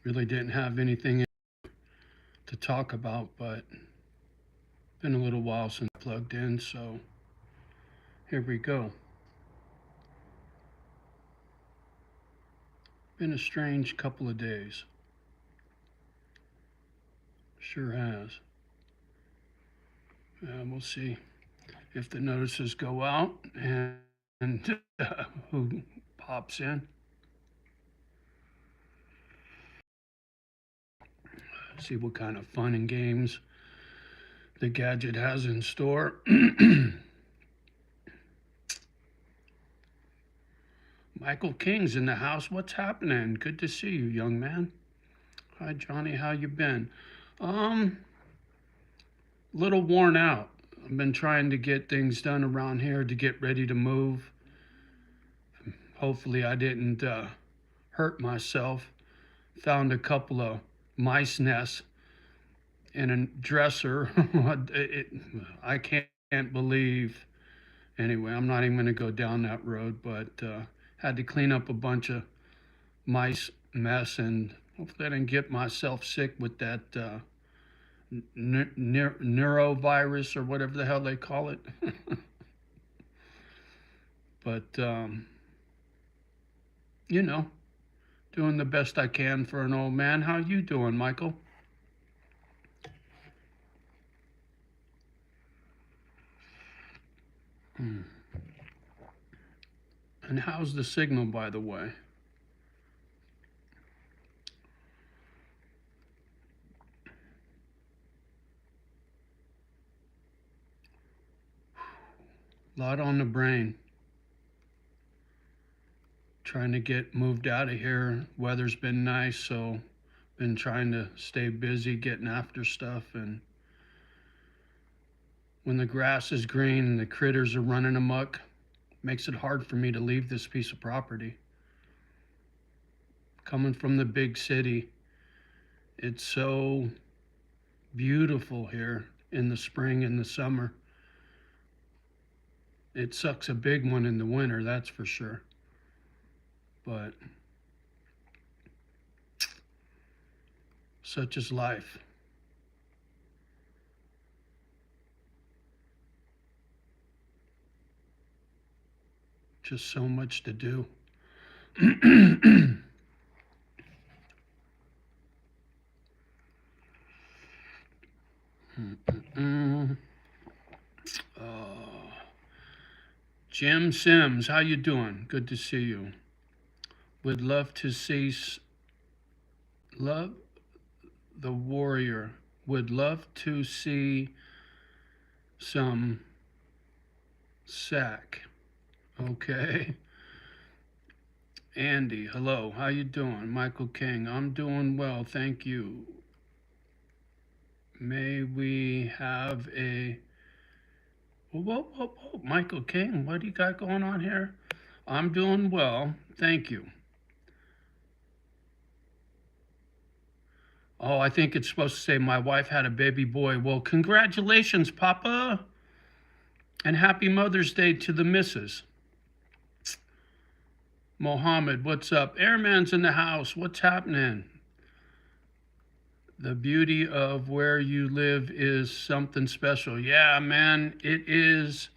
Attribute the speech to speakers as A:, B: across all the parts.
A: Really didn't have anything to talk about, but been a little while since I plugged in, so here we go. Been a strange couple of days. Sure has. We'll see if the notices go out and who pops in. See what kind of fun and games the gadget has in store. Michael King's in the house. What's happening? Good to see you, young man. Hi, Johnny. How you been? Um, Little worn out. I've been trying to get things done around here to get ready to move. Hopefully, I didn't hurt myself. Found a couple of mice nests in a dresser. I can't believe. Anyway, I'm not even going to go down that road, but had to clean up a bunch of mice mess, and hopefully I didn't get myself sick with that neurovirus or whatever the hell they call it. But you know, doing the best I can for an old man. How you doing, Michael? Hmm. And how's the signal, by the way? Lot on the brain. Trying to get moved out of here. Weather's been nice, so been trying to stay busy getting after stuff. And when the grass is green and the critters are running amok, makes it hard for me to leave this piece of property. Coming from the big city, it's so beautiful here in the spring and the summer. It sucks a big one in the winter, that's for sure. But such is life. Just so much to do. Jim Sims, how you doing? Good to see you. Would love to see love the warrior. Would love to see some sack. Okay. Andy, hello. How you doing? Michael King, I'm doing well, thank you. May we have a whoa, whoa, whoa, Michael King, what do you got going on here? I'm doing well, thank you. Oh, I think it's supposed to say my wife had a baby boy. Well, congratulations, Papa, and happy Mother's Day to the missus. Mohammed, what's up? Airman's in the house. What's happening? The beauty of where you live is something special. Yeah, man, it is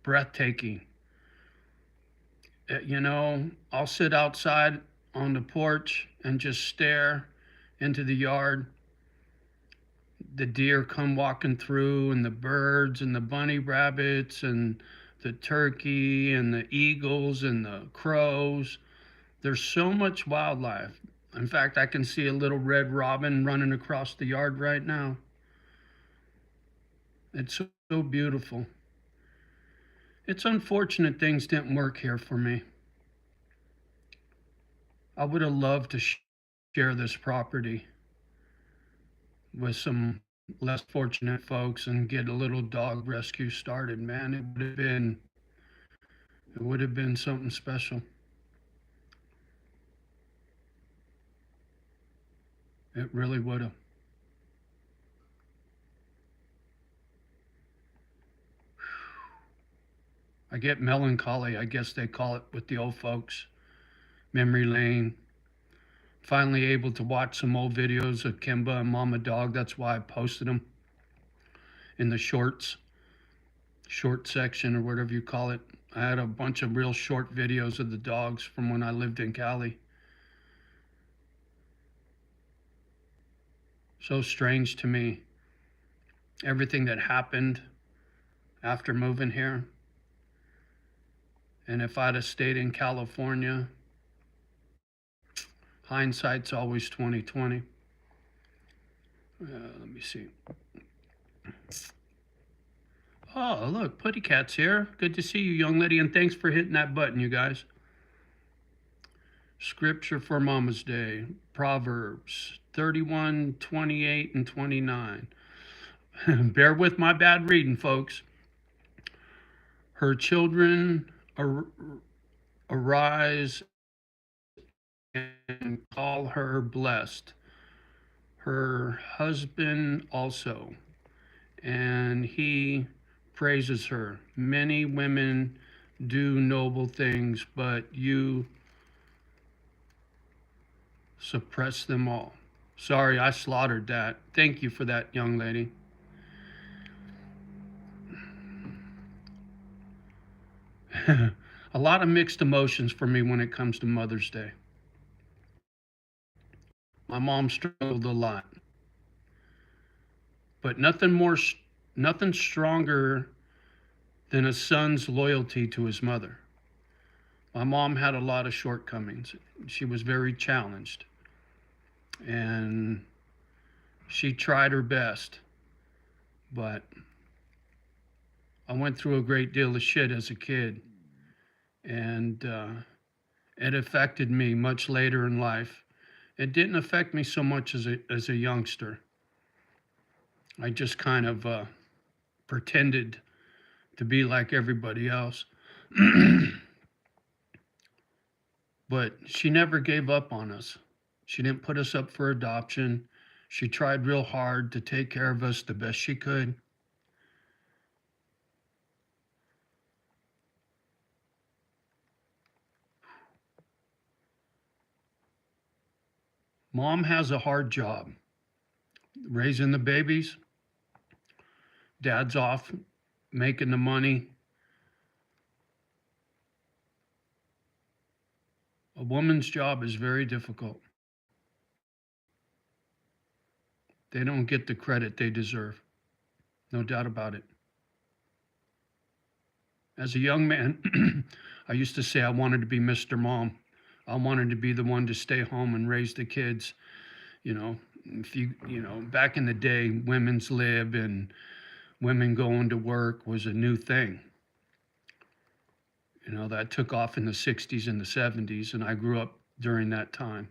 A: breathtaking. I'll sit outside on the porch and just stare into the yard. The deer come walking through, and the birds, and the bunny rabbits, and the turkey, and the eagles, and the crows. There's so much wildlife. In fact, I can see a little red robin running across the yard right now. It's so beautiful. It's unfortunate things didn't work here for me. I would have loved to share this property with some less fortunate folks and get a little dog rescue started, man. It would have been something special. It really would have. I get melancholy, I guess they call it with the old folks. memory lane. Finally able to watch some old videos of Kimba and Mama Dog. That's why I posted them in the short section or whatever you call it. I had a bunch of real short videos of the dogs from when I lived in Cali. So strange to me, everything that happened after moving here. And if I'd have stayed in California, hindsight's always 2020. Let me see. Oh, look, Putty Cat's here. Good to see you, young lady, and thanks for hitting that button, you guys. Scripture for Mama's Day, Proverbs 31, 28, and 29. Bear with my bad reading, folks. Her children arise and call her blessed. Her husband also, and he praises her. Many women do noble things, but you suppress them all. Sorry, I slaughtered that. Thank you for that, young lady. A lot of mixed emotions for me when it comes to Mother's Day. My mom struggled a lot, but nothing stronger than a son's loyalty to his mother. My mom had a lot of shortcomings. She was very challenged, and she tried her best, but I went through a great deal of shit as a kid, and it affected me much later in life. It didn't affect me so much as a youngster. I just kind of pretended to be like everybody else. But she never gave up on us. She didn't put us up for adoption. She tried real hard to take care of us the best she could. Mom has a hard job raising the babies. Dad's off making the money. A woman's job is very difficult. They don't get the credit they deserve. No doubt about it. As a young man, I used to say I wanted to be Mr. Mom. I wanted to be the one to stay home and raise the kids. You know, if back in the day, women's lib and women going to work was a new thing. That took off in the 60s and the 70s, and I grew up during that time.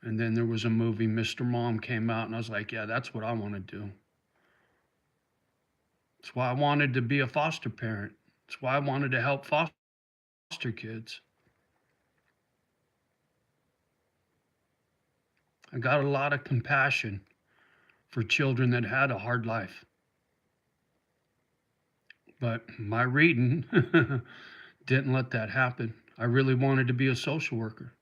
A: And then there was a movie, Mr. Mom, came out, and I was like, yeah, that's what I want to do. That's why I wanted to be a foster parent. That's why I wanted to help foster kids. I got a lot of compassion for children that had a hard life. But my reading didn't let that happen. I really wanted to be a social worker.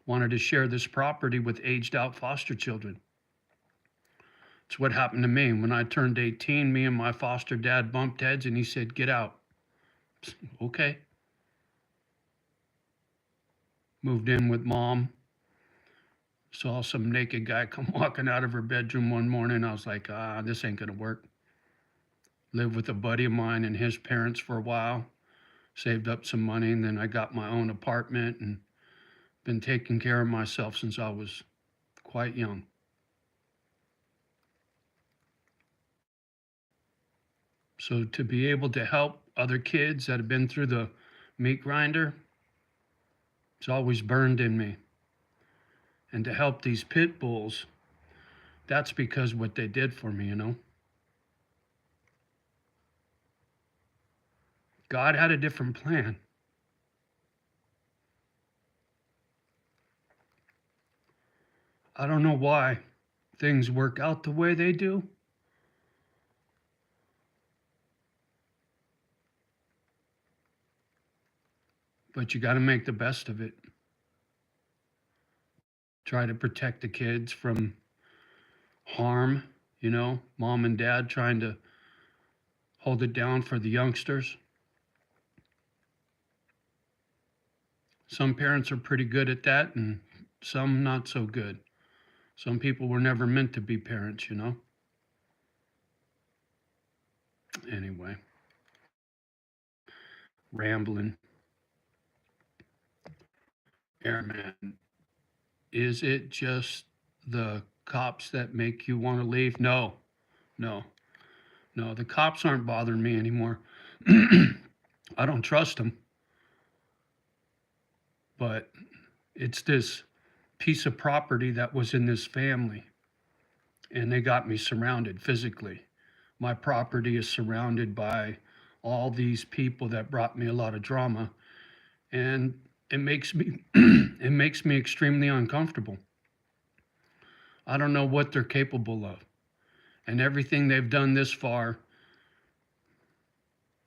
A: Wanted to share this property with aged out foster children. It's what happened to me. When I turned 18, me and my foster dad bumped heads and he said, get out. Okay. Moved in with mom. Saw some naked guy come walking out of her bedroom one morning. I was like, this ain't gonna work. Lived with a buddy of mine and his parents for a while. Saved up some money, and then I got my own apartment and been taking care of myself since I was quite young. So to be able to help other kids that have been through the meat grinder, it's always burned in me. And to help these pit bulls, that's because what they did for me, God had a different plan. I don't know why things work out the way they do. but you got to make the best of it. Try to protect the kids from harm, mom and dad trying to hold it down for the youngsters. Some parents are pretty good at that, and some not so good. Some people were never meant to be parents. Anyway, rambling. Airman, is it just the cops that make you want to leave? No, no, no. The cops aren't bothering me anymore. I don't trust them, but it's this piece of property that was in this family, and they got me surrounded physically. My property is surrounded by all these people that brought me a lot of drama, and it makes me it makes me extremely uncomfortable. I don't know what they're capable of, and everything they've done this far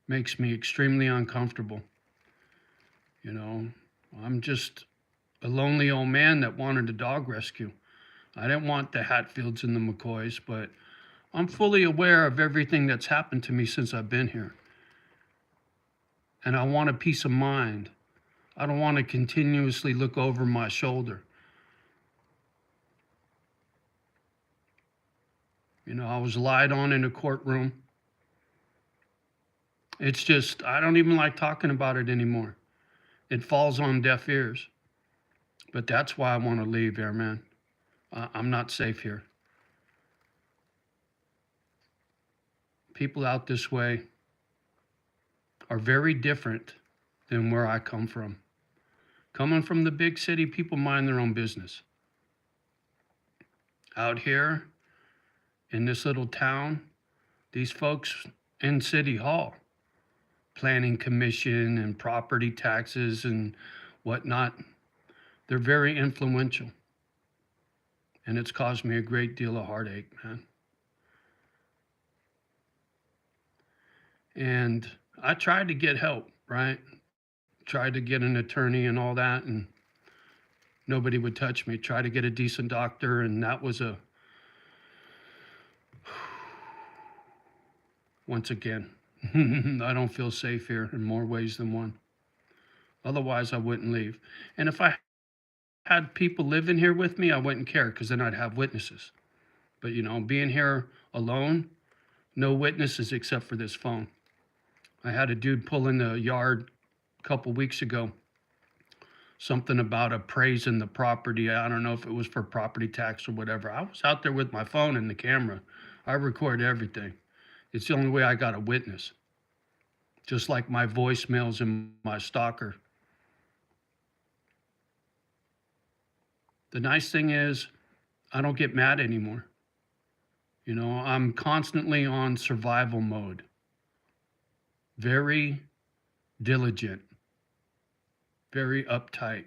A: makes me extremely uncomfortable. You know, I'm just a lonely old man that wanted a dog rescue. I didn't want the Hatfields and the McCoys, but I'm fully aware of everything that's happened to me since I've been here. And I want a peace of mind. I don't want to continuously look over my shoulder. I was lied on in a courtroom. It's just, I don't even like talking about it anymore. It falls on deaf ears. But that's why I want to leave, Airman. I'm not safe here. People out this way are very different than where I come from. Coming from the big city, people mind their own business. Out here in this little town, these folks in City Hall, planning commission and property taxes and whatnot, they're very influential. And it's caused me a great deal of heartache, man. And I tried to get help, right? Tried to get an attorney and all that, and nobody would touch me. Tried to get a decent doctor, and that was once again, I don't feel safe here in more ways than one. Otherwise, I wouldn't leave. And if I had people living here with me, I wouldn't care because then I'd have witnesses. But, being here alone, no witnesses except for this phone. I had a dude pull in the yard a couple weeks ago, something about appraising the property. I don't know if it was for property tax or whatever. I was out there with my phone and the camera. I record everything. It's the only way I got a witness. Just like my voicemails and my stalker. The nice thing is, I don't get mad anymore. I'm constantly on survival mode. Very diligent, very uptight,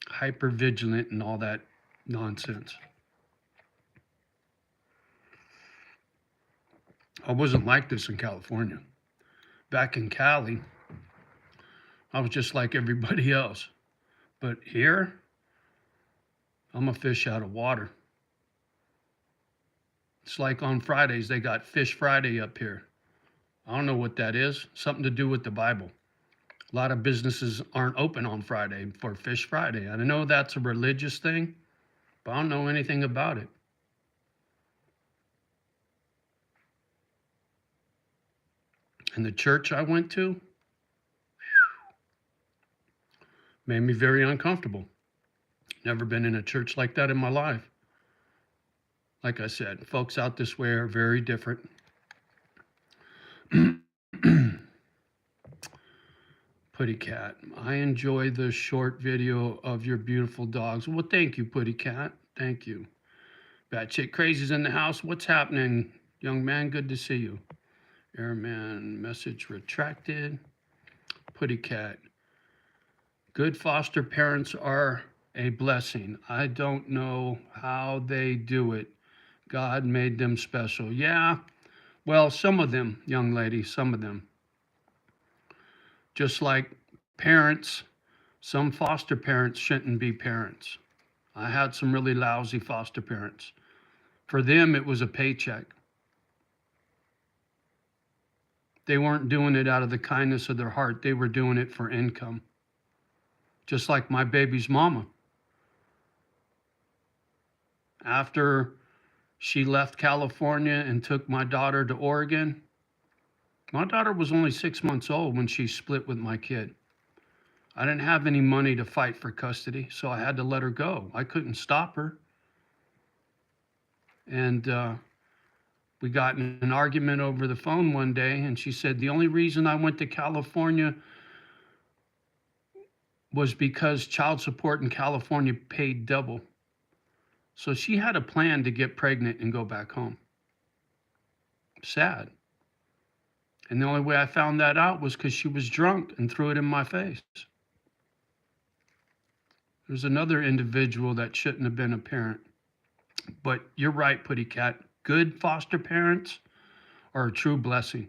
A: hyper vigilant, and all that nonsense. I wasn't like this in California. Back in Cali, I was just like everybody else. But here, I'm a fish out of water. It's like on Fridays, they got Fish Friday up here. I don't know what that is. Something to do with the Bible. A lot of businesses aren't open on Friday for Fish Friday. I know that's a religious thing, but I don't know anything about it. And the church I went to made me very uncomfortable. Never been in a church like that in my life. Like I said, folks out this way are very different. Putty Cat, I enjoy the short video of your beautiful dogs. Well, thank you, Putty Cat. Thank you. Batshit Crazy's in the house. What's happening, young man? Good to see you. Airman, message retracted. Putty Cat, good foster parents are a blessing. I don't know how they do it. God made them special. Yeah, well, some of them, young lady, some of them. Just like Parents, some foster parents shouldn't be parents. I had some really lousy foster parents. For them, it was a paycheck. They weren't doing it out of the kindness of their heart, they were doing it for income. Just like my baby's mama. After she left California and took my daughter to Oregon, my daughter was only 6 months old when she split with my kid. I didn't have any money to fight for custody, so I had to let her go. I couldn't stop her. And we got in an argument over the phone one day, and she said, the only reason I went to California was because child support in California paid double. So she had a plan to get pregnant and go back home. Sad. And the only way I found that out was because she was drunk and threw it in my face. There's another individual that shouldn't have been a parent. But you're right, Putty Cat. Good foster parents are a true blessing.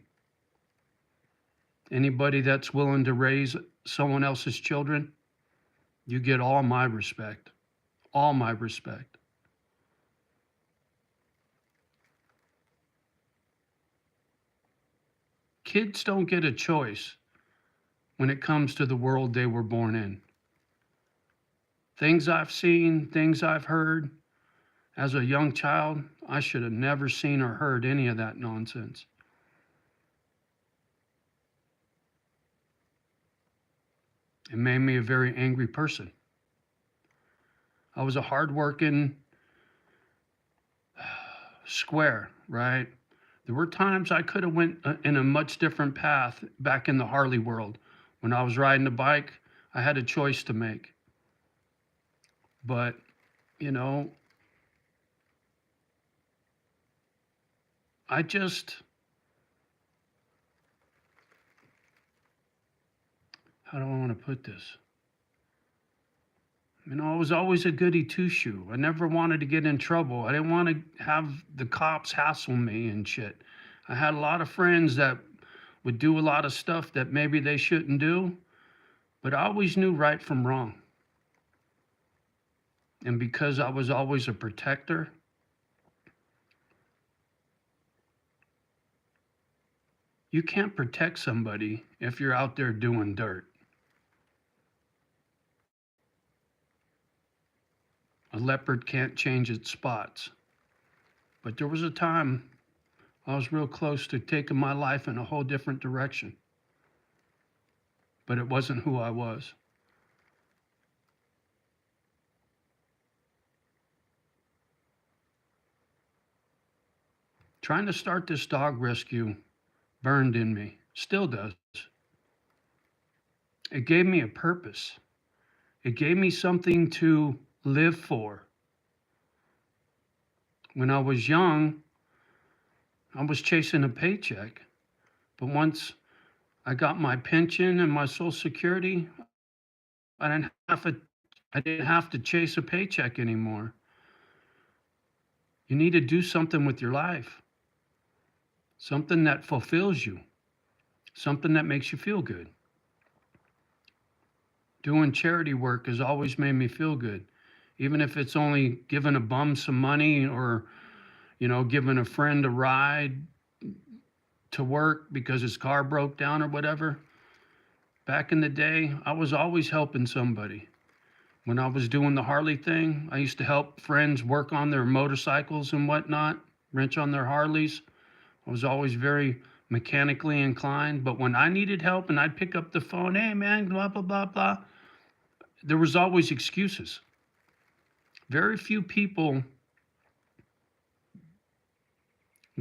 A: Anybody that's willing to raise someone else's children, you get all my respect. All my respect. Kids don't get a choice when it comes to the world they were born in. Things I've seen, things I've heard as a young child, I should have never seen or heard any of that nonsense. It made me a very angry person. I was a hardworking square, right? There were times I could have went in a much different path back in the Harley world. When I was riding a bike, I had a choice to make. But, you know, I just, how do I want to put this? You know, I was always a goody two-shoe. I never wanted to get in trouble. I didn't want to have the cops hassle me and shit. I had a lot of friends that would do a lot of stuff that maybe they shouldn't do, but I always knew right from wrong. And because I was always a protector, you can't protect somebody if you're out there doing dirt. A leopard can't change its spots. But there was a time I was real close to taking my life in a whole different direction. But it wasn't who I was. Trying to start this dog rescue burned in me, still does. It gave me a purpose. It gave me something to live for. When I was young, I was chasing a paycheck. But once I got my pension and my Social Security, I didn't have to chase a paycheck anymore. You need to do something with your life. Something that fulfills you. Something that makes you feel good. Doing charity work has always made me feel good. Even if it's only giving a bum some money or, giving a friend a ride to work because his car broke down or whatever. Back in the day, I was always helping somebody. When I was doing the Harley thing, I used to help friends work on their motorcycles and whatnot, wrench on their Harleys. I was always very mechanically inclined, but when I needed help and I'd pick up the phone, hey man, blah, blah, blah, blah, there was always excuses. Very few people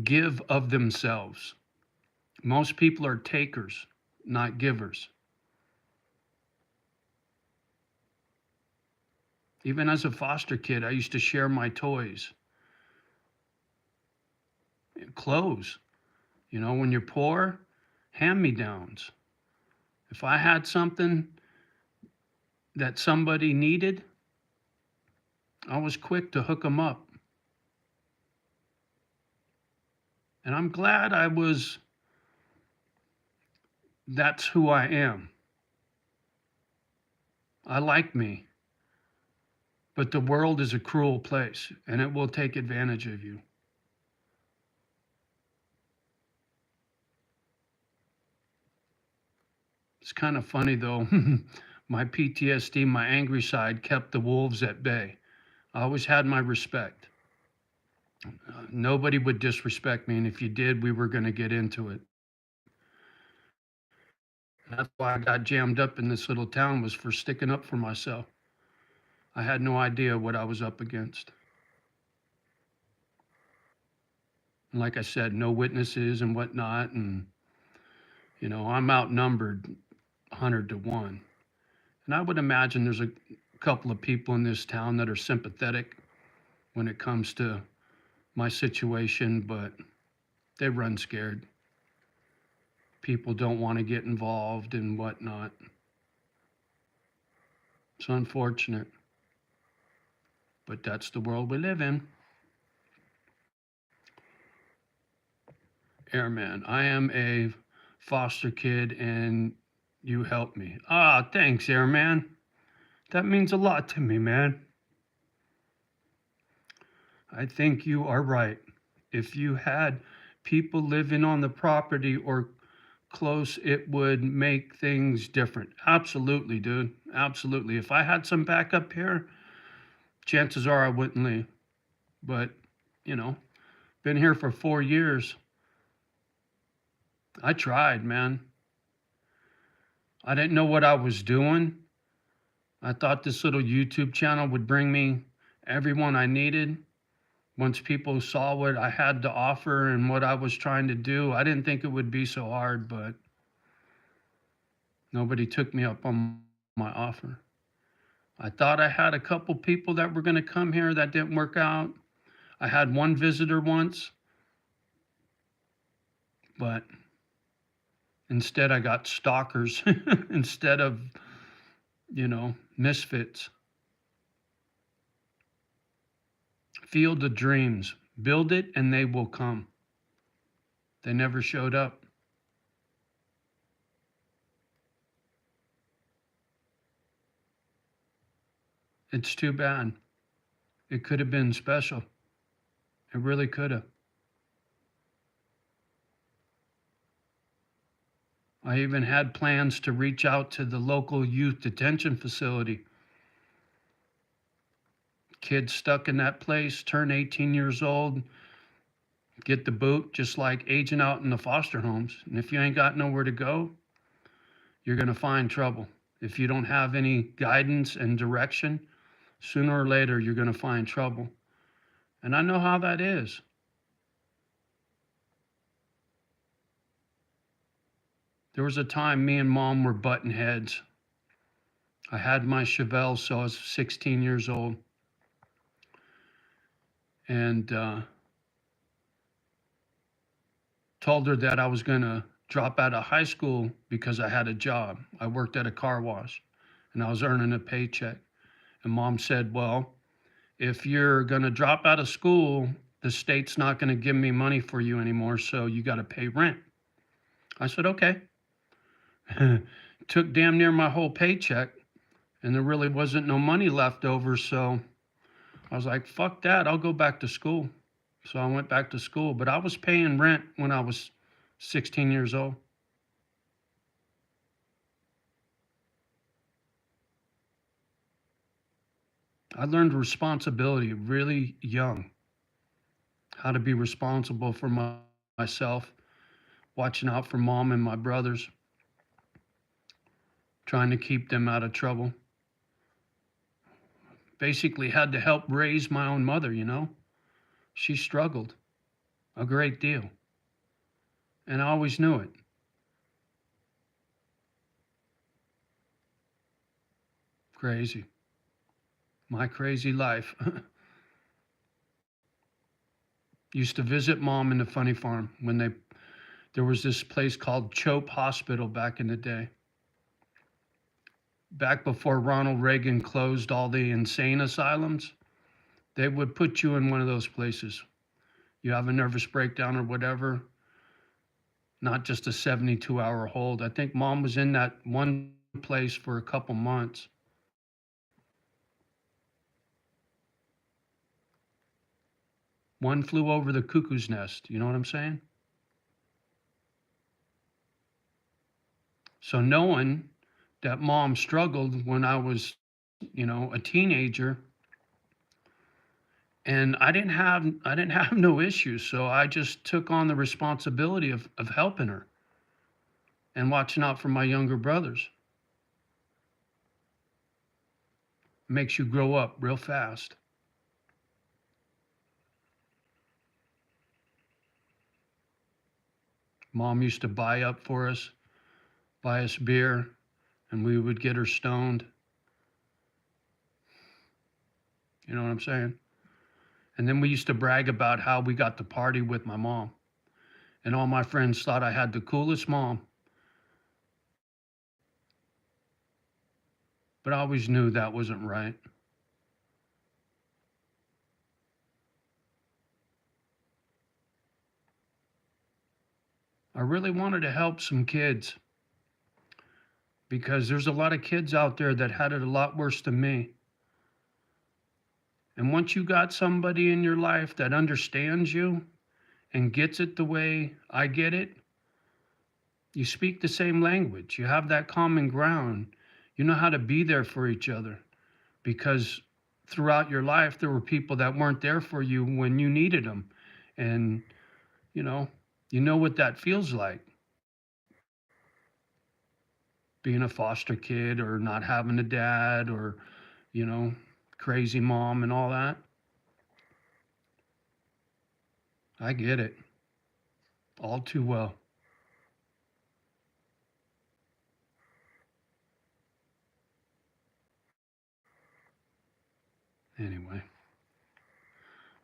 A: give of themselves. Most people are takers, not givers. Even as a foster kid, I used to share my toys, clothes. When you're poor, hand-me-downs. If I had something that somebody needed, I was quick to hook them up. And I'm glad that's who I am. I like me, but the world is a cruel place and it will take advantage of you. It's kind of funny though. My PTSD, my angry side, kept the wolves at bay. I always had my respect. Nobody would disrespect me, and if you did, we were going to get into it. That's why I got jammed up in this little town, was for sticking up for myself. I had no idea what I was up against. And like I said, no witnesses and whatnot, and I'm outnumbered 100 to 1. And I would imagine there's a couple of people in this town that are sympathetic when it comes to my situation, but they run scared. People don't want to get involved and whatnot. It's unfortunate, but that's the world we live in. Airman, I am a foster kid and you helped me. Ah, thanks, Airman. That means a lot to me, man. I think you are right. If you had people living on the property or close, it would make things different. Absolutely, dude. Absolutely. If I had some backup here, chances are I wouldn't leave. But, you know, been here for 4 years. I tried, man. I didn't know what I was doing. I thought this little YouTube channel would bring me everyone I needed. Once people saw what I had to offer and what I was trying to do, I didn't think it would be so hard, but nobody took me up on my offer. I thought I had a couple people that were going to come here. That didn't work out. I had one visitor once, but instead I got stalkers instead of, misfits. Field of dreams. Build it and they will come. They never showed up. It's too bad. It could have been special. It really could have. I even had plans to reach out to the local youth detention facility. Kids stuck in that place, turn 18 years old, get the boot, just like aging out in the foster homes. And if you ain't got nowhere to go, you're going to find trouble. If you don't have any guidance and direction, sooner or later, you're going to find trouble. And I know how that is. There was a time me and mom were butting heads. I had my Chevelle, so I was 16 years old. And told her that I was going to drop out of high school because I had a job. I worked at a car wash and I was earning a paycheck. And mom said, well, if you're going to drop out of school, the state's not going to give me money for you anymore, so you got to pay rent. I said, okay. Took damn near my whole paycheck, and there really wasn't no money left over, so I was like, fuck that, I'll go back to school. So I went back to school, but I was paying rent when I was 16 years old. I learned responsibility really young, how to be responsible for myself, watching out for mom and my brothers, trying to keep them out of trouble. Basically had to help raise my own mother. She struggled a great deal, and I always knew it. Crazy. My crazy life. Used to visit mom in the funny farm when there was this place called Chope Hospital back in the day. Back before Ronald Reagan closed all the insane asylums, they would put you in one of those places. You have a nervous breakdown or whatever, not just a 72-hour hold. I think mom was in that one place for a couple months. One flew over the cuckoo's nest. You know what I'm saying? So knowing that mom struggled when I was, a teenager, and I didn't have no issues, so I just took on the responsibility of helping her and watching out for my younger brothers. Makes you grow up real fast. Mom used to buy up for us, buy us beer, and we would get her stoned. You know what I'm saying? And then we used to brag about how we got to party with my mom. And all my friends thought I had the coolest mom. But I always knew that wasn't right. I really wanted to help some kids because there's a lot of kids out there that had it a lot worse than me. And once you got somebody in your life that understands you and gets it the way I get it, you speak the same language. You have that common ground. You know how to be there for each other because throughout your life, there were people that weren't there for you when you needed them. And, you know, you know what that feels like being a foster kid or not having a dad or, you know, crazy mom and all that. I get it all too well. Anyway.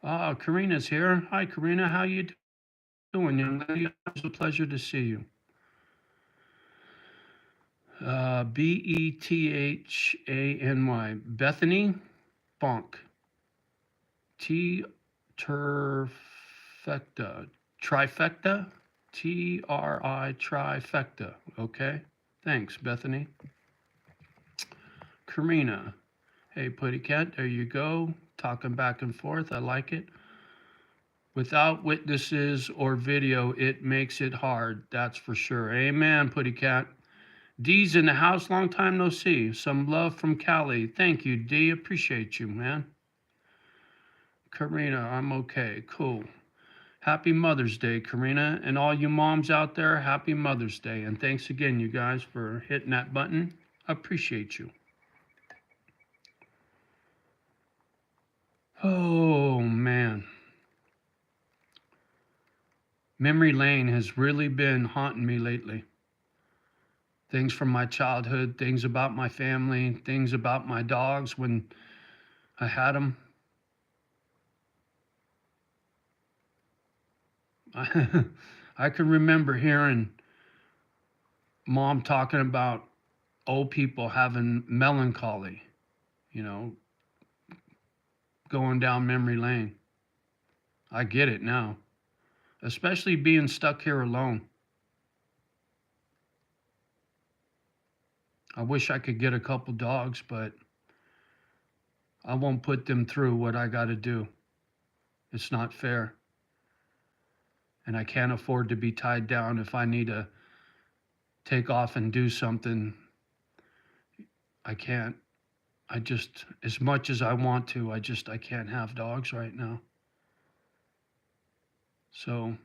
A: Karina's here. Hi, Karina. How you doing, young lady? It's a pleasure to see you. Bethany. Bethany Funk. T Trifecta. Trifecta? Trifecta. Okay. Thanks, Bethany. Karina. Hey, Putty Cat. There you go. Talking back and forth. I like it. Without witnesses or video, it makes it hard. That's for sure. Amen, Putty Cat. D's in the house. Long time no see. Some love from Cali. Thank you, D. Appreciate you, man. Karina, I'm okay. Cool. Happy Mother's Day, Karina. And all you moms out there, happy Mother's Day. And thanks again, you guys, for hitting that button. Appreciate you. Oh, man. Memory lane has really been haunting me lately. Things from my childhood, things about my family, things about my dogs when I had them. I can remember hearing mom talking about old people having melancholy, you know, going down memory lane. I get it now, especially being stuck here alone. I wish I could get a couple dogs, but I won't put them through what I got to do. It's not fair. And I can't afford to be tied down if I need to take off and do something. I can't. I just, as much as I want to, I can't have dogs right now. So,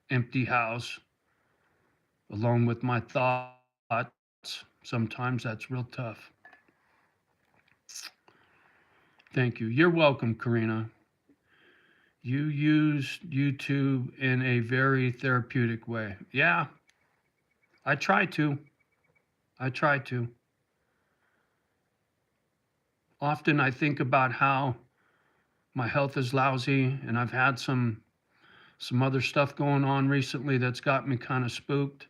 A: empty house, alone with my thoughts. Sometimes that's real tough. Thank you. You're welcome, Karina. You use YouTube in a very therapeutic way. Yeah, I try to. I try to. Often I think about how my health is lousy and I've had some other stuff going on recently that's got me kind of spooked.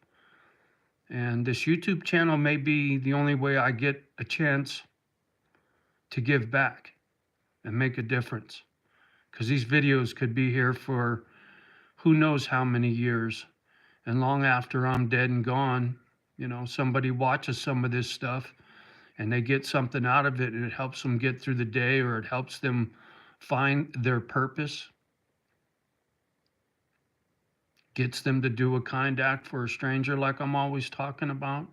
A: And this YouTube channel may be the only way I get a chance to give back and make a difference. Because these videos could be here for who knows how many years. And long after I'm dead and gone, somebody watches some of this stuff and they get something out of it and it helps them get through the day or it helps them find their purpose. gets them to do a kind act for a stranger, like I'm always talking about.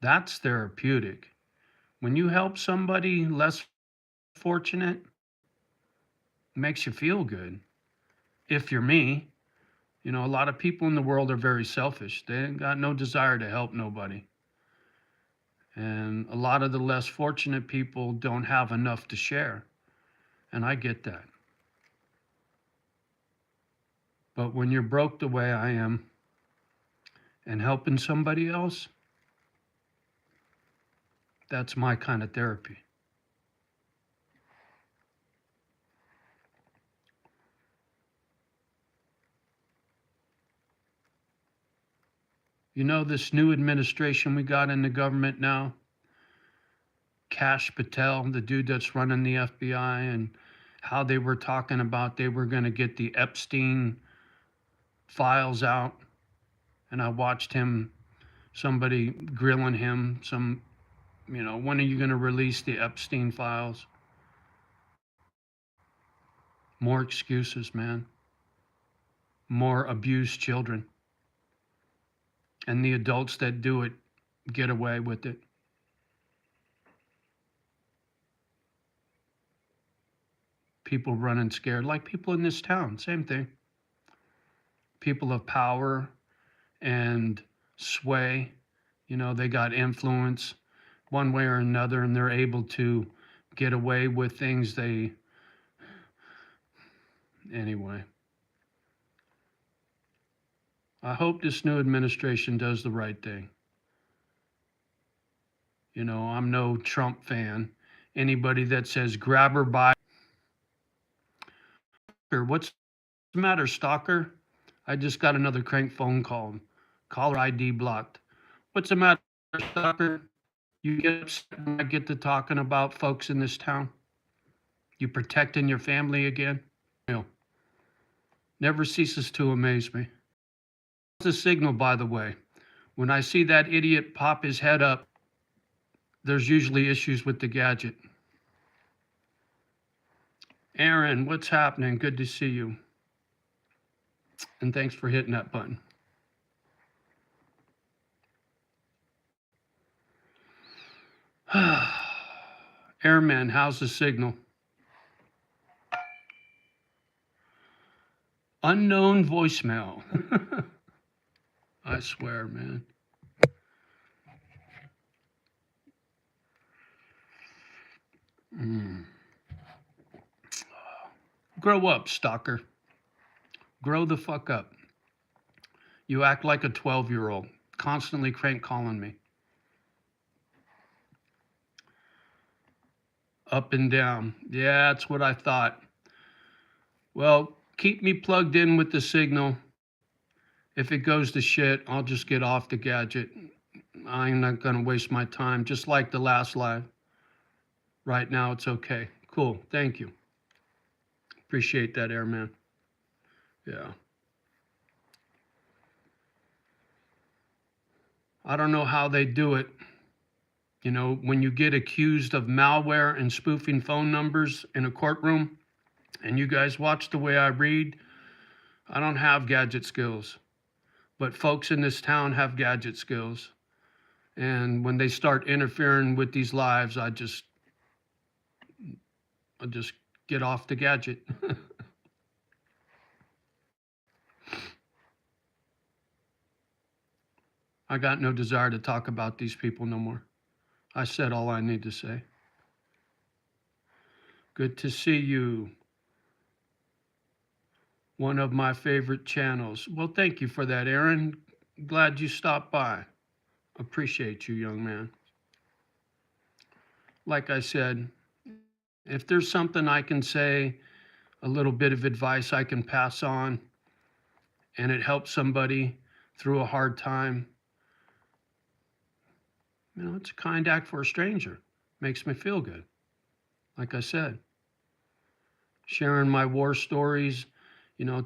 A: That's therapeutic. When you help somebody less fortunate, it makes you feel good. If you're me, a lot of people in the world are very selfish. They ain't got no desire to help nobody. And a lot of the less fortunate people don't have enough to share. And I get that. But when you're broke the way I am and helping somebody else, that's my kind of therapy. This new administration we got in the government now, Kash Patel, the dude that's running the FBI, and how they were talking about they were going to get the Epstein files out. And I watched somebody grilling him, when are you going to release the Epstein files? More excuses, man. More abused children. And the adults that do it get away with it. People running scared, like people in this town, same thing. People of power and sway, they got influence one way or another, and they're able to get away with things anyway. I hope this new administration does the right thing. I'm no Trump fan. Anybody that says grab her by, what's the matter, stalker? I just got another crank phone call. Caller ID blocked. What's the matter, stalker? You get upset when I get to talking about folks in this town? You protecting your family again? Never ceases to amaze me. It's a signal, by the way. When I see that idiot pop his head up, there's usually issues with the gadget. Aaron, what's happening? Good to see you. And thanks for hitting that button. Airman, how's the signal? Unknown voicemail. I swear, man. Grow up, stalker. Grow the fuck up. You act like a 12-year-old, constantly crank calling me. Up and down. Yeah, that's what I thought. Well, keep me plugged in with the signal. If it goes to shit, I'll just get off the gadget. I'm not going to waste my time, just like the last live. Right now, it's okay. Cool. Thank you. Appreciate that, Airman. Yeah. I don't know how they do it. When you get accused of malware and spoofing phone numbers in a courtroom, and you guys watch the way I read, I don't have gadget skills. But folks in this town have gadget skills. And when they start interfering with these lives, I just get off the gadget. I got no desire to talk about these people no more. I said all I need to say. Good to see you. One of my favorite channels. Well, thank you for that, Aaron. Glad you stopped by. Appreciate you, young man. Like I said, if there's something I can say, a little bit of advice I can pass on, and it helps somebody through a hard time, it's a kind act for a stranger. Makes me feel good. Like I said, sharing my war stories,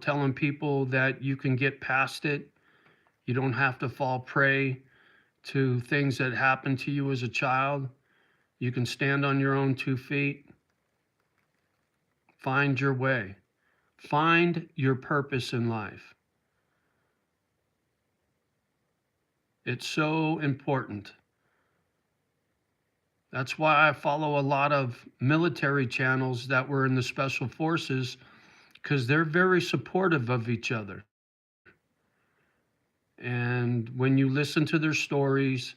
A: telling people that you can get past it. You don't have to fall prey to things that happened to you as a child. You can stand on your own 2 feet. Find your way. Find your purpose in life. It's so important. That's why I follow a lot of military channels that were in the special forces, because they're very supportive of each other. And when you listen to their stories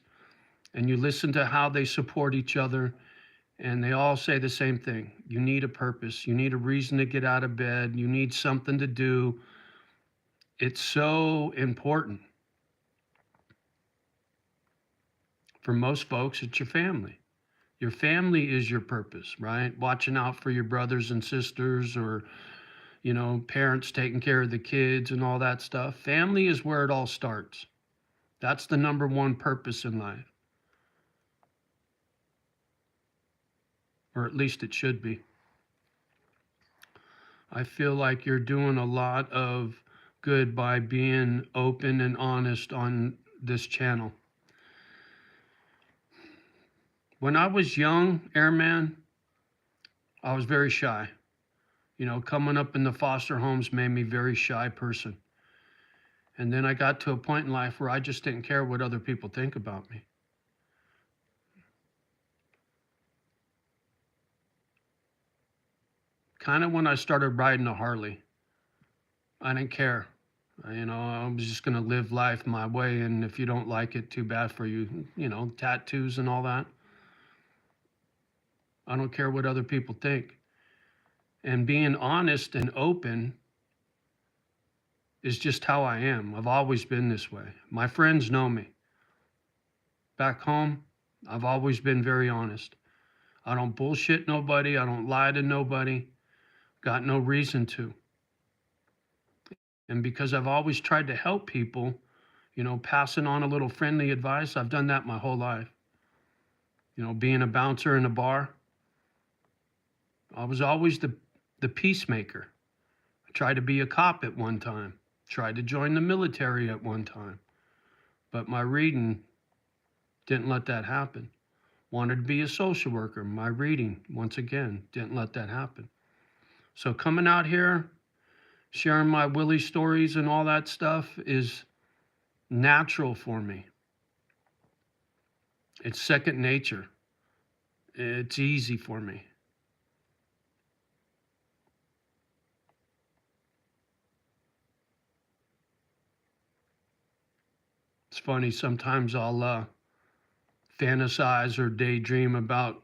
A: and you listen to how they support each other, and they all say the same thing: you need a purpose, you need a reason to get out of bed, you need something to do. It's so important. For most folks, it's your family. Your family is your purpose, right? Watching out for your brothers and sisters, or, parents taking care of the kids and all that stuff. Family is where it all starts. That's the number one purpose in life, or at least it should be. I feel like you're doing a lot of good by being open and honest on this channel. When I was young, Airman, I was very shy. Coming up in the foster homes made me a very shy person. And then I got to a point in life where I just didn't care what other people think about me. Kind of when I started riding a Harley, I didn't care. I was just going to live life my way. And if you don't like it, too bad for you. Tattoos and all that. I don't care what other people think. And being honest and open is just how I am. I've always been this way. My friends know me. Back home, I've always been very honest. I don't bullshit nobody. I don't lie to nobody. Got no reason to. And because I've always tried to help people, passing on a little friendly advice, I've done that my whole life. Being a bouncer in a bar, I was always the peacemaker. I tried to be a cop at one time, tried to join the military at one time, but my reading didn't let that happen. Wanted to be a social worker. My reading, once again, didn't let that happen. So coming out here, sharing my Willie stories and all that stuff is natural for me. It's second nature. It's easy for me. It's funny, sometimes I'll fantasize or daydream about,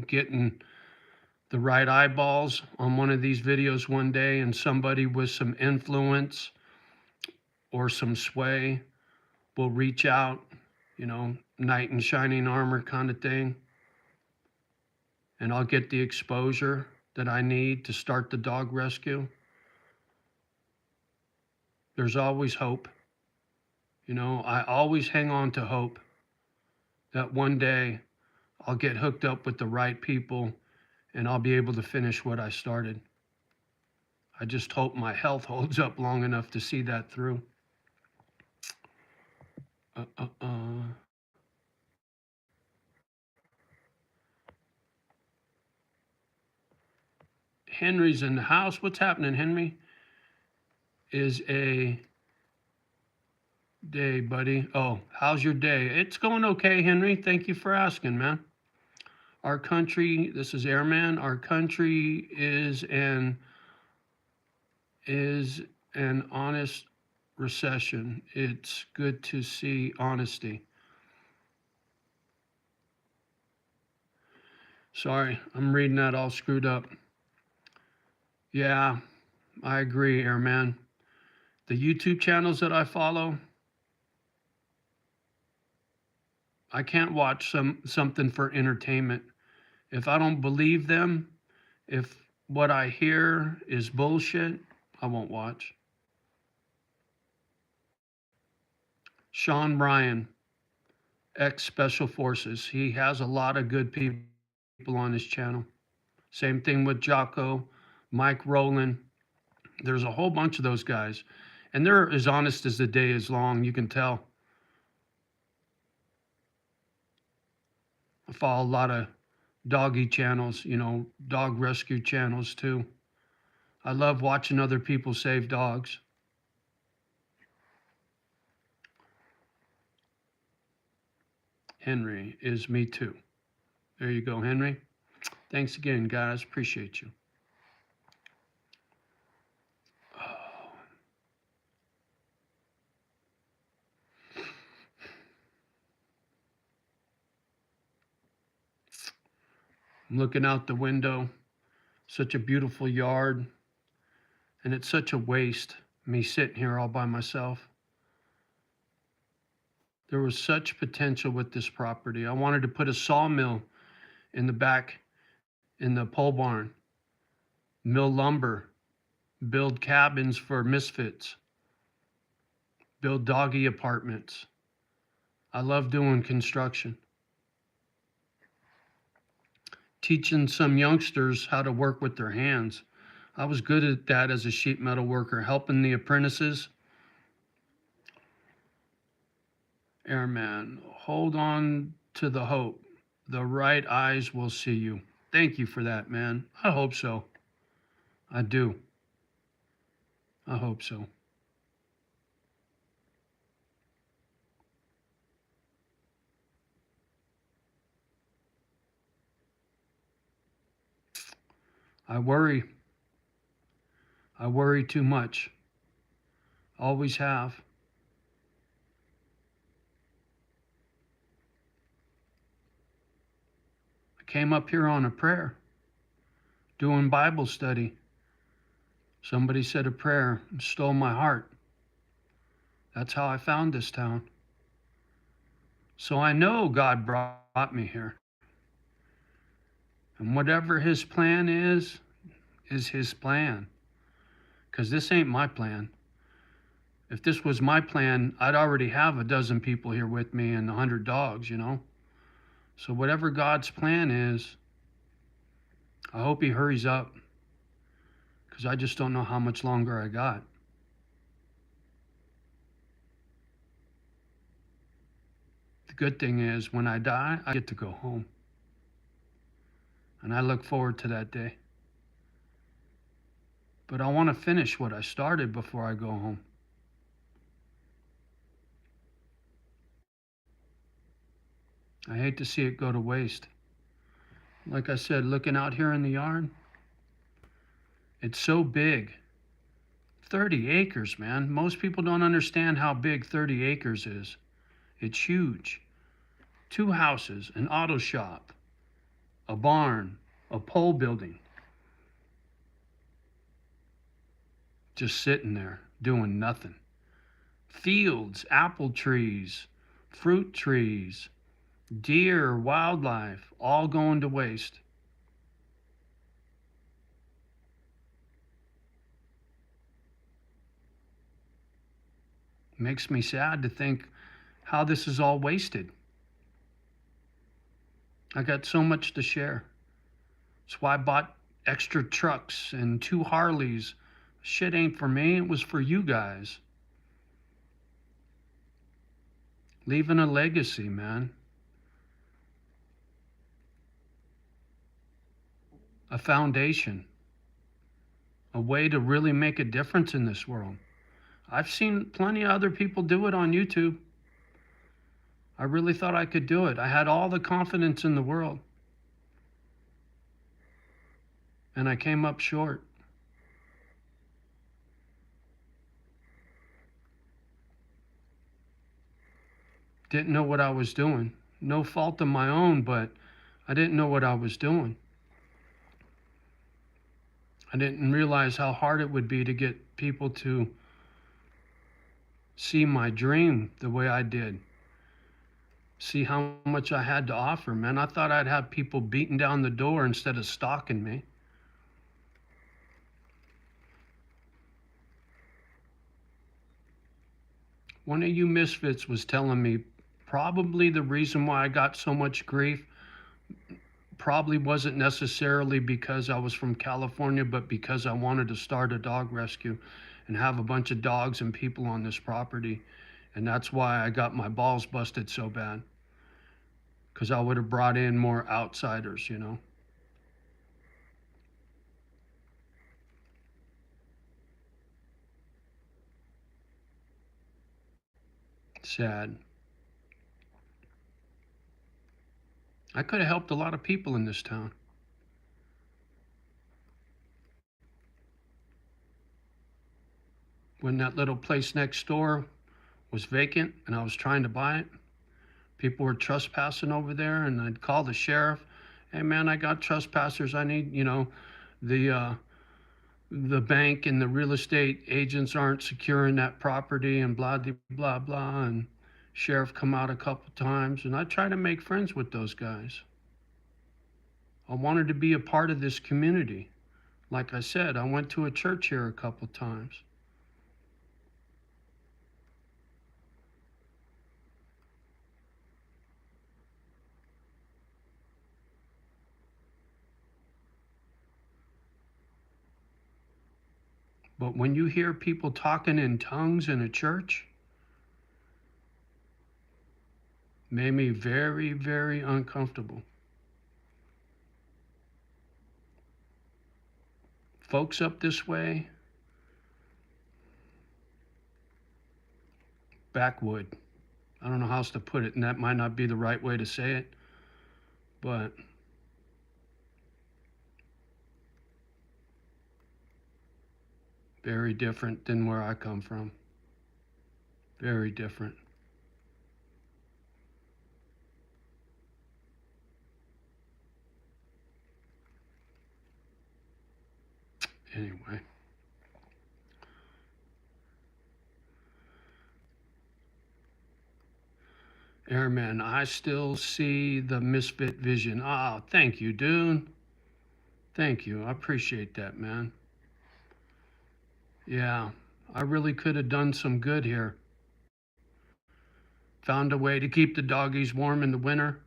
A: getting the right eyeballs on one of these videos one day, and somebody with some influence or some sway will reach out, knight in shining armor kind of thing, and I'll get the exposure that I need to start the dog rescue. There's always hope. I always hang on to hope that one day I'll get hooked up with the right people and I'll be able to finish what I started. I just hope my health holds up long enough to see that through. Uh, uh, uh. Henry's in the house. What's happening, Henry? Is a day, buddy. Oh, how's your day? It's going okay, Henry. Thank you for asking, man. Our country, this is Airman. Our country is an honest recession. It's good to see honesty. Sorry, I'm reading that all screwed up. Yeah, I agree, Airman. The YouTube channels that I follow, I can't watch something for entertainment. If I don't believe them, if what I hear is bullshit, I won't watch. Sean Bryan, ex Special Forces, he has a lot of good people on his channel. Same thing with Jocko, Mike Rowland. There's a whole bunch of those guys, and they're as honest as the day is long. You can tell. I follow a lot of doggy channels, dog rescue channels too. I love watching other people save dogs. Henry is me too. There you go, Henry. Thanks again, guys. Appreciate you. Oh, I'm looking out the window. Such a beautiful yard. And it's such a waste, me sitting here all by myself. There was such potential with this property. I wanted to put a sawmill in the back in the pole barn, mill lumber, build cabins for misfits, build doggy apartments. I love doing construction. Teaching some youngsters how to work with their hands. I was good at that as a sheet metal worker, helping the apprentices. Airman, hold on to the hope. The right eyes will see you. Thank you for that, man. I hope so. I do. I hope so. I worry. I worry too much. Always have. I came up here on a prayer, doing Bible study. Somebody said a prayer and stole my heart. That's how I found this town. So I know God brought me here. And whatever his plan is his plan. Because this ain't my plan. If this was my plan, I'd already have a dozen people here with me and 100 dogs, you know? So whatever God's plan is, I hope he hurries up. Because I just don't know how much longer I got. The good thing is, when I die, I get to go home. And I look forward to that day. But I want to finish what I started before I go home. I hate to see it go to waste. Like I said, looking out here in the yard, it's so big. 30 acres, man. Most people don't understand how big 30 acres is. It's huge. 2 houses, an auto shop, a barn, a pole building. Just sitting there doing nothing. Fields, apple trees, fruit trees, deer, wildlife, all going to waste. Makes me sad to think how this is all wasted. I got so much to share. That's why I bought extra trucks and 2 Harleys. Shit ain't for me, it was for you guys. Leaving a legacy, man. A foundation. A way to really make a difference in this world. I've seen plenty of other people do it on YouTube. I really thought I could do it. I had all the confidence in the world. And I came up short. Didn't know what I was doing. No fault of my own, but I didn't know what I was doing. I didn't realize how hard it would be to get people to see my dream the way I did. See how much I had to offer, man. I thought I'd have people beating down the door instead of stalking me. One of you misfits was telling me probably the reason why I got so much grief probably wasn't necessarily because I was from California, but because I wanted to start a dog rescue and have a bunch of dogs and people on this property. And that's why I got my balls busted so bad. Because I would have brought in more outsiders, you know. Sad. I could have helped a lot of people in this town. When that little place next door was vacant and I was trying to buy it, people were trespassing over there, and I'd call the sheriff. Hey man, I got trespassers. I need, the the bank and the real estate agents aren't securing that property and blah blah blah blah. And sheriff come out a couple times, and I try to make friends with those guys. I wanted to be a part of this community. Like I said, I went to a church here a couple times. But when you hear people talking in tongues in a church, it made me very, very uncomfortable. Folks up this way, backwood. I don't know how else to put it, and that might not be the right way to say it, but very different than where I come from. Very different. Anyway. Airman, I still see the Misfit vision. Oh, thank you, dude. Thank you. I appreciate that, man. Yeah, I really could have done some good here. Found a way to keep the doggies warm in the winter.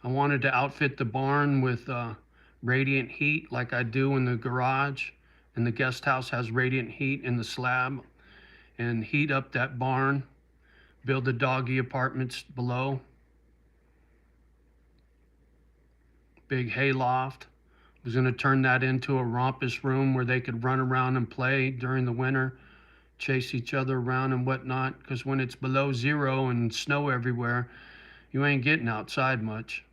A: I wanted to outfit the barn with radiant heat like I do in the garage. And the guest house has radiant heat in the slab. And heat up that barn. Build the doggy apartments below. Big hayloft. Was going to turn that into a rompus room where they could run around and play during the winter, chase each other around and whatnot. Because when it's below zero and snow everywhere, you ain't getting outside much.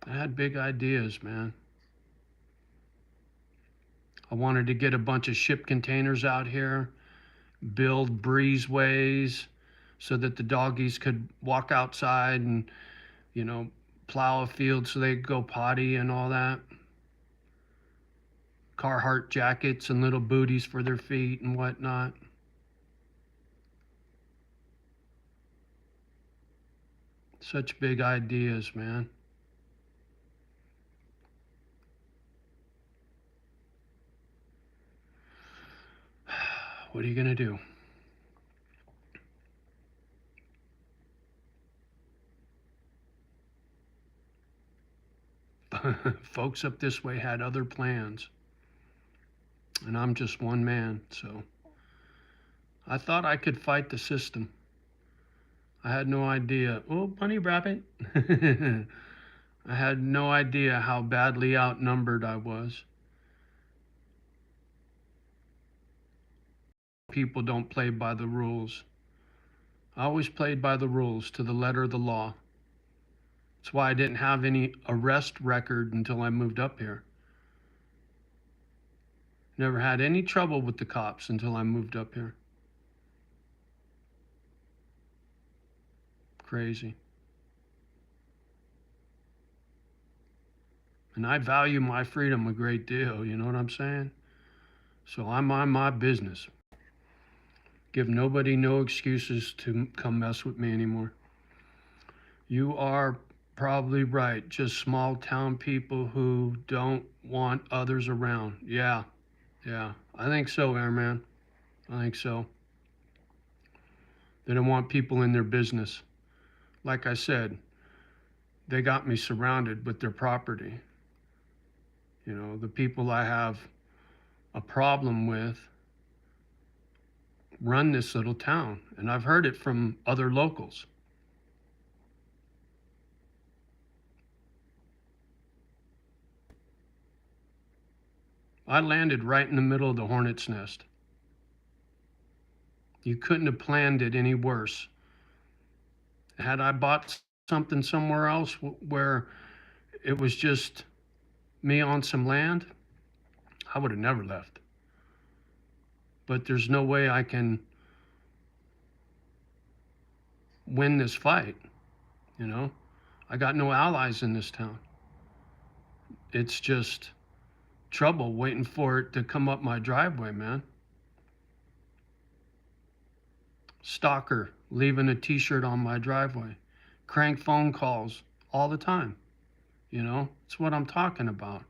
A: I had big ideas, man. I wanted to get a bunch of ship containers out here, build breezeways so that the doggies could walk outside and, plow a field so they could go potty and all that. Carhartt jackets and little booties for their feet and whatnot. Such big ideas, man. What are you going to do? Folks up this way had other plans. And I'm just one man, so I thought I could fight the system. I had no idea. Oh, bunny rabbit. I had no idea how badly outnumbered I was. People don't play by the rules. I always played by the rules to the letter of the law. That's why I didn't have any arrest record until I moved up here. Never had any trouble with the cops until I moved up here. Crazy. And I value my freedom a great deal, you know what I'm saying? So I'm on my business. Give nobody no excuses to come mess with me anymore. You are probably right. Just small town people who don't want others around. Yeah, yeah. I think so, Airman. I think so. They don't want people in their business. Like I said, they got me surrounded with their property. The people I have a problem with run this little town, and I've heard it from other locals. I landed right in the middle of the hornet's nest. You couldn't have planned it any worse. Had I bought something somewhere else where it was just me on some land, I would have never left. But there's no way I can win this fight, you know? I got no allies in this town. It's just trouble waiting for it to come up my driveway, man. Stalker leaving a t-shirt on my driveway. Crank phone calls all the time. You know, it's what I'm talking about.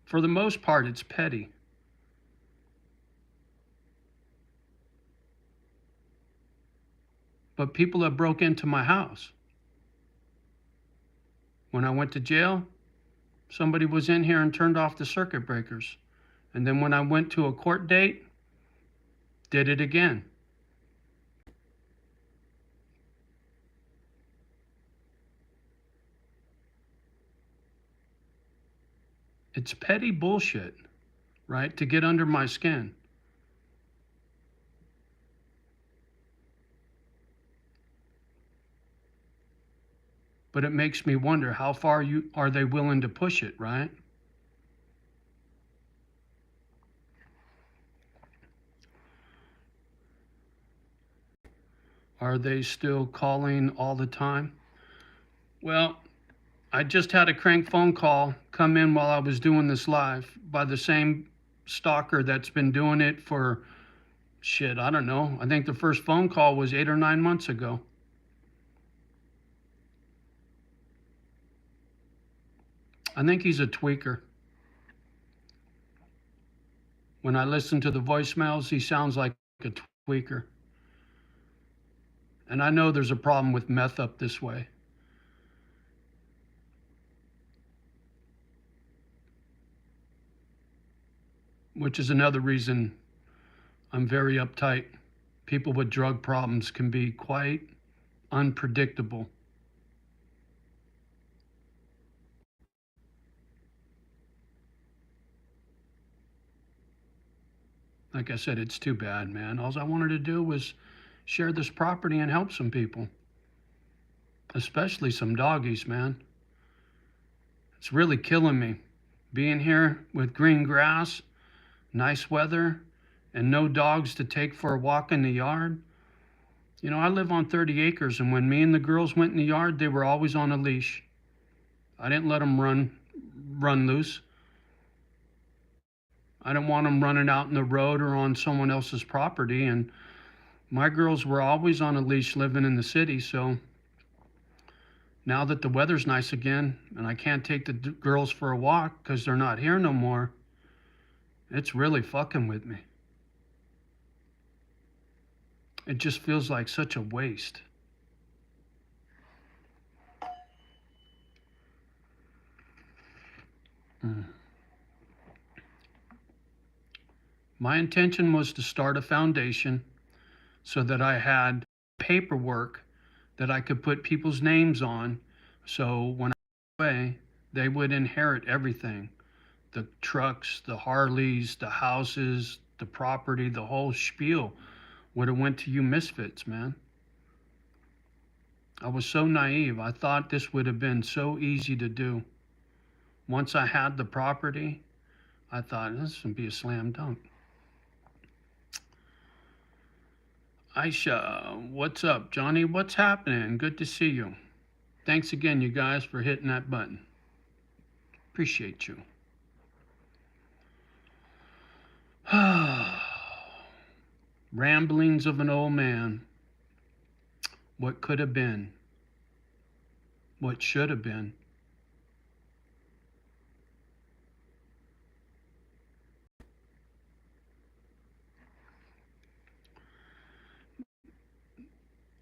A: For the most part, it's petty. But people have broke into my house. When I went to jail, somebody was in here and turned off the circuit breakers. And then when I went to a court date, did it again. It's petty bullshit, right? To get under my skin. But it makes me wonder how far are they willing to push it, right? Are they still calling all the time? Well, I just had a crank phone call come in while I was doing this live by the same stalker that's been doing it for shit, I don't know. I think the first phone call was 8 or 9 months ago. I think he's a tweaker. When I listen to the voicemails, he sounds like a tweaker. And I know there's a problem with meth up this way. Which is another reason I'm very uptight. People with drug problems can be quite unpredictable. Like I said, it's too bad, man. All I wanted to do was share this property and help some people, especially some doggies, man. It's really killing me. Being here with green grass, nice weather, and no dogs to take for a walk in the yard. You know, I live on 30 acres, and when me and the girls went in the yard, they were always on a leash. I didn't let them run loose. I didn't want them running out in the road or on someone else's property. And my girls were always on a leash living in the city. So now that the weather's nice again and I can't take the girls for a walk because they're not here no more, it's really fucking with me. It just feels like such a waste. Mm. My intention was to start a foundation so that I had paperwork that I could put people's names on. So when I went away, they would inherit everything: the trucks, the Harleys, the houses, the property, the whole spiel would have went to you misfits, man. I was so naive. I thought this would have been so easy to do. Once I had the property, I thought this would be a slam dunk. Aisha, what's up? Johnny, what's happening? Good to see you. Thanks again, you guys, for hitting that button. Appreciate you. Ramblings of an old man. What could have been. What should have been.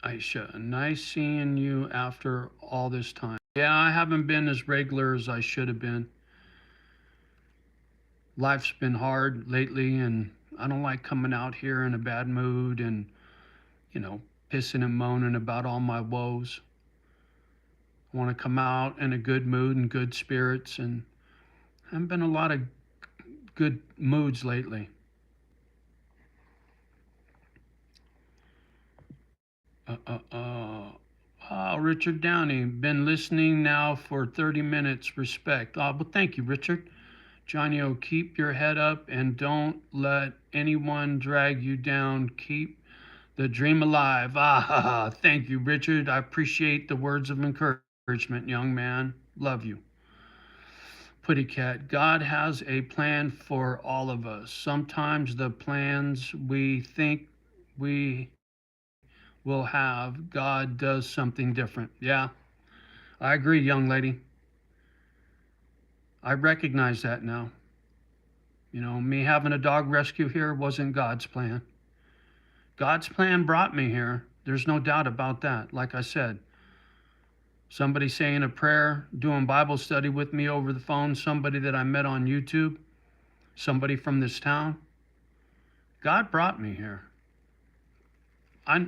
A: Aisha, nice seeing you after all this time. Yeah, I haven't been as regular as I should have been. Life's been hard lately, and I don't like coming out here in a bad mood and, you know, pissing and moaning about all my woes. I want to come out in a good mood and good spirits, and haven't been a lot of good moods lately. Richard Downey, been listening now for 30 minutes. Respect. Well, thank you, Richard. JohnnyO, keep your head up and don't let anyone drag you down. Keep the dream alive. Thank you, Richard. I appreciate the words of encouragement, young man. Love you. Putty Cat, God has a plan for all of us. Sometimes the plans we think we will have, God does something different. Yeah, I agree, young lady. I recognize that now. Me having a dog rescue here wasn't God's plan. God's plan brought me here. There's no doubt about that. Like I said, somebody saying a prayer, doing Bible study with me over the phone, somebody that I met on YouTube, somebody from this town. God brought me here. I,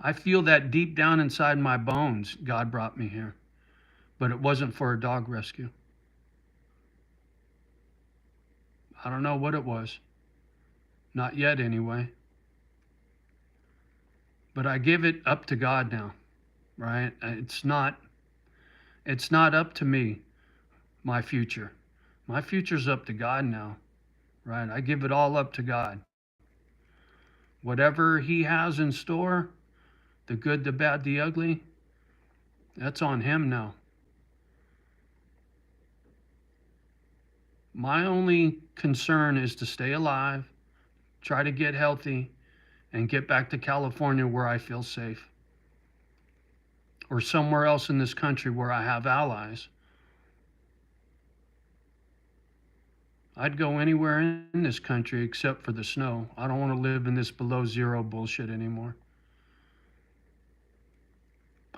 A: I feel that deep down inside my bones, God brought me here. But it wasn't for a dog rescue. I don't know what it was. Not yet, anyway. But I give it up to God now, right? It's not up to me, my future. My future's up to God now, right? I give it all up to God. Whatever He has in store, the good, the bad, the ugly, that's on Him now. My only concern is to stay alive, try to get healthy, and get back to California where I feel safe, or somewhere else in this country where I have allies. I'd go anywhere in this country except for the snow. I don't want to live in this below zero bullshit anymore.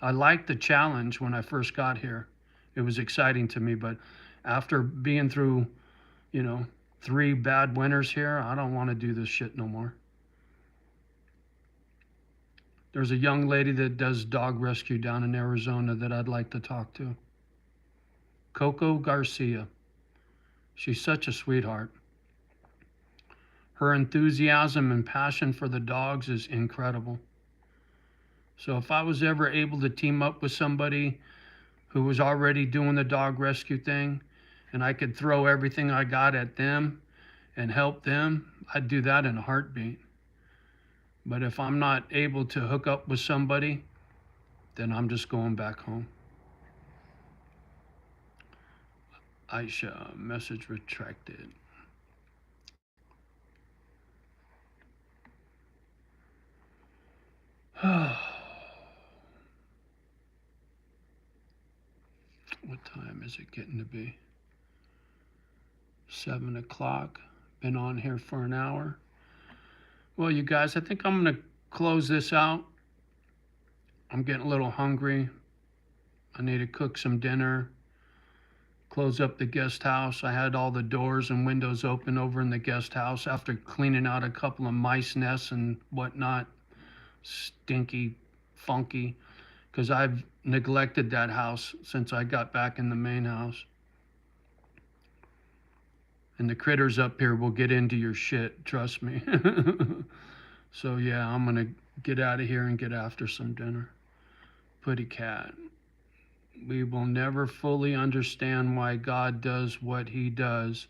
A: I liked the challenge when I first got here. It was exciting to me, but after being through, you know, 3 bad winters here, I don't want to do this shit no more. There's a young lady that does dog rescue down in Arizona that I'd like to talk to. Coco Garcia. She's such a sweetheart. Her enthusiasm and passion for the dogs is incredible. So if I was ever able to team up with somebody who was already doing the dog rescue thing and I could throw everything I got at them and help them, I'd do that in a heartbeat. But if I'm not able to hook up with somebody, then I'm just going back home. Aisha, message retracted. What time is it getting to be? 7 o'clock. Been on here for an hour. Well, you guys, I think I'm going to close this out. I'm getting a little hungry. I need to cook some dinner, close up the guest house. I had all the doors and windows open over in the guest house after cleaning out a couple of mice nests and whatnot. Stinky, funky, because I've neglected that house since I got back in the main house. And the critters up here will get into your shit, trust me. So yeah, I'm gonna get out of here and get after some dinner. Putty Cat. We will never fully understand why God does what He does.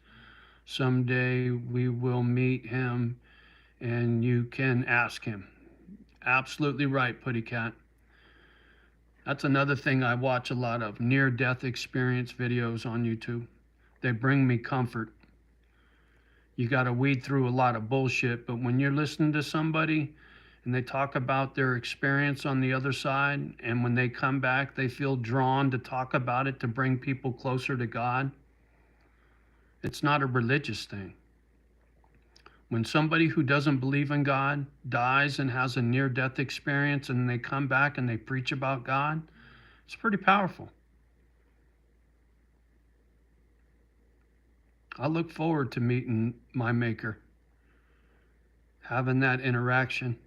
A: Someday we will meet Him and you can ask Him. Absolutely right, Putty Cat. That's another thing I watch a lot of, near-death experience videos on YouTube. They bring me comfort. You got to weed through a lot of bullshit, but when you're listening to somebody and they talk about their experience on the other side, and when they come back, they feel drawn to talk about it to bring people closer to God, it's not a religious thing. When somebody who doesn't believe in God dies and has a near-death experience and they come back and they preach about God, it's pretty powerful. I look forward to meeting my Maker, having that interaction.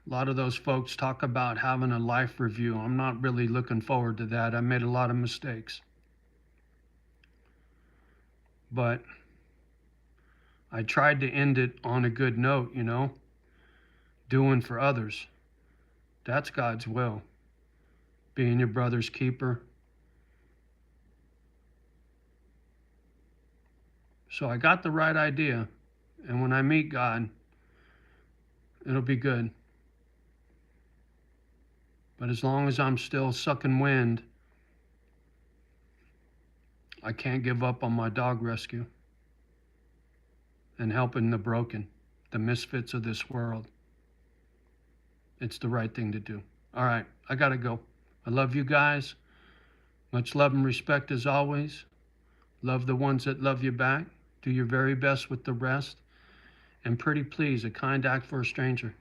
A: A lot of those folks talk about having a life review. I'm not really looking forward to that. I made a lot of mistakes. But I tried to end it on a good note, doing for others. That's God's will. Being your brother's keeper. So I got the right idea. And when I meet God, it'll be good. But as long as I'm still sucking wind, I can't give up on my dog rescue and helping the broken, the misfits of this world. It's the right thing to do. All right, I gotta go. I love you guys. Much love and respect as always. Love the ones that love you back. Do your very best with the rest. And pretty please, a kind act for a stranger.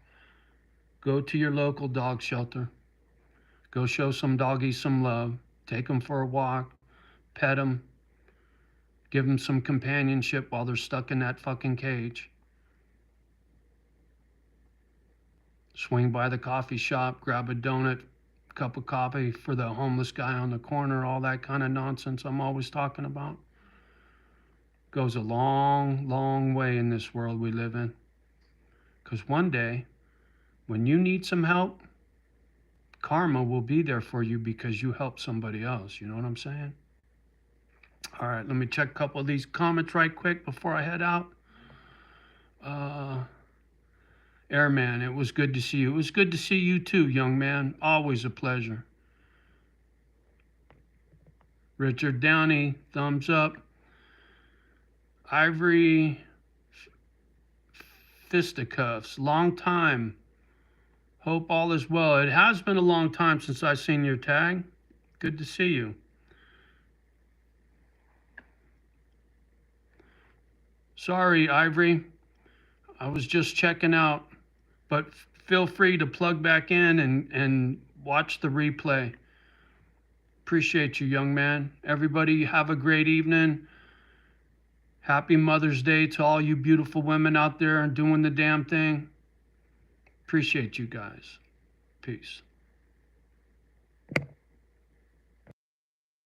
A: Go to your local dog shelter. Go show some doggies some love. Take them for a walk. Pet them. Give them some companionship while they're stuck in that fucking cage. Swing by the coffee shop, grab a donut, cup of coffee for the homeless guy on the corner, all that kind of nonsense I'm always talking about. Goes a long, long way in this world we live in. Because one day, when you need some help, karma will be there for you because you helped somebody else. You know what I'm saying? All right, let me check a couple of these comments right quick before I head out. Airman, it was good to see you. It was good to see you too, young man. Always a pleasure. Richard Downey, thumbs up. Ivory Fisticuffs, long time. Hope all is well. It has been a long time since I've seen your tag. Good to see you. Sorry, Ivory. I was just checking out. But feel free to plug back in and watch the replay. Appreciate you, young man. Everybody have a great evening. Happy Mother's Day to all you beautiful women out there and doing the damn thing. Appreciate you guys. Peace.